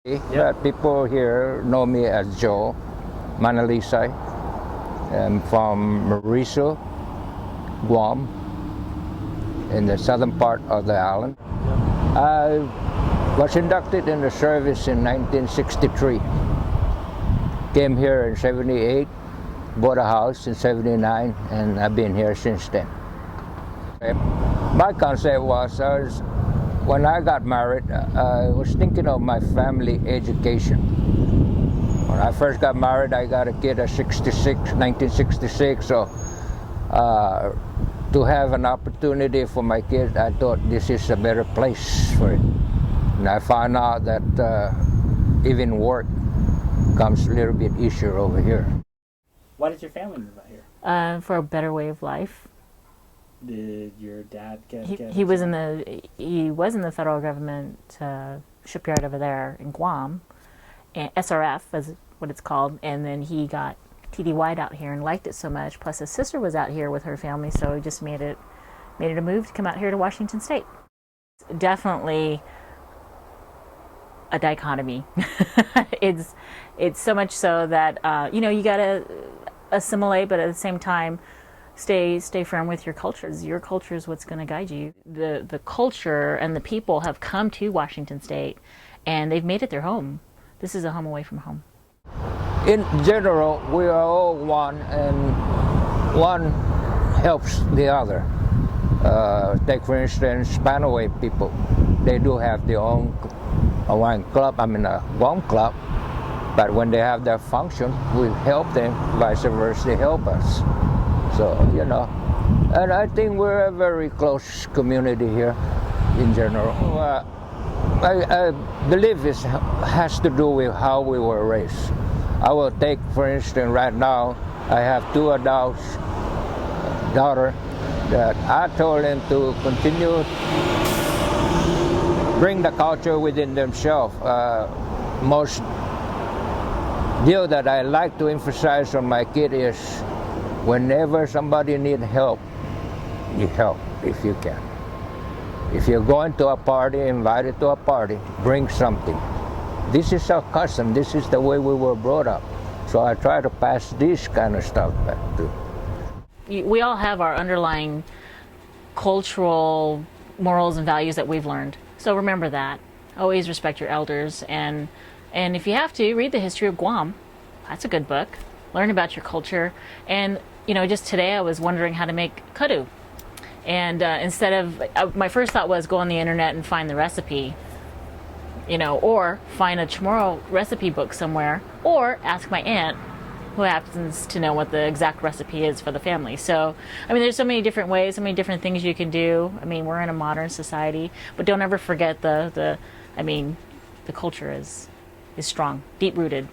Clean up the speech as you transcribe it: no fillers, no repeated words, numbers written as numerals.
But people here know me as Joe Manalisay. I'm from Mauricio, Guam, in the southern part of the island. I was inducted in the service in 1963. Came here in 78, bought a house in 79, and I've been here since then. My concept was, when I got married, I was thinking of my family education. When I first got married, I got a kid at 1966, so to have an opportunity for my kid, I thought this is a better place for it. And I found out that even work comes a little bit easier over here. Why did your family move out here? For a better way of life. Did your dad get He was in the federal government shipyard over there in Guam, and SRF is what it's called, and then he got TDY'd out here and liked it so much. Plus his sister was out here with her family, so he just made it a move to come out here to Washington State. Definitely a dichotomy. It's so much so that you gotta assimilate, but at the same time stay firm with your cultures. Your culture is what's going to guide you. The culture and the people have come to Washington State, and they've made it their home. This is a home away from home. In general, we are all one, and one helps the other. Take for instance, Spanaway people. They do have their own wine club, a Guam club, but when they have their function, we help them, vice versa, they help us. So, and I think we're a very close community here in general. I believe it has to do with how we were raised. I will take, for instance, right now, I have two adults, daughter, that I told them to continue bring the culture within themselves. Most deal that I like to emphasize on my kid is whenever somebody needs help, you help if you can. If you're going to a party, invited to a party, bring something. This is our custom. This is the way we were brought up. So I try to pass this kind of stuff back too. We all have our underlying cultural morals and values that we've learned. So remember that. Always respect your elders, and if you have to, read the history of Guam. That's a good book. Learn about your culture. And just today I was wondering how to make kudu. And instead of, my first thought was go on the internet and find the recipe, or find a Chamorro recipe book somewhere, or ask my aunt, who happens to know what the exact recipe is for the family. So, there's so many different ways, so many different things you can do. We're in a modern society, but don't ever forget the culture is strong, deep-rooted.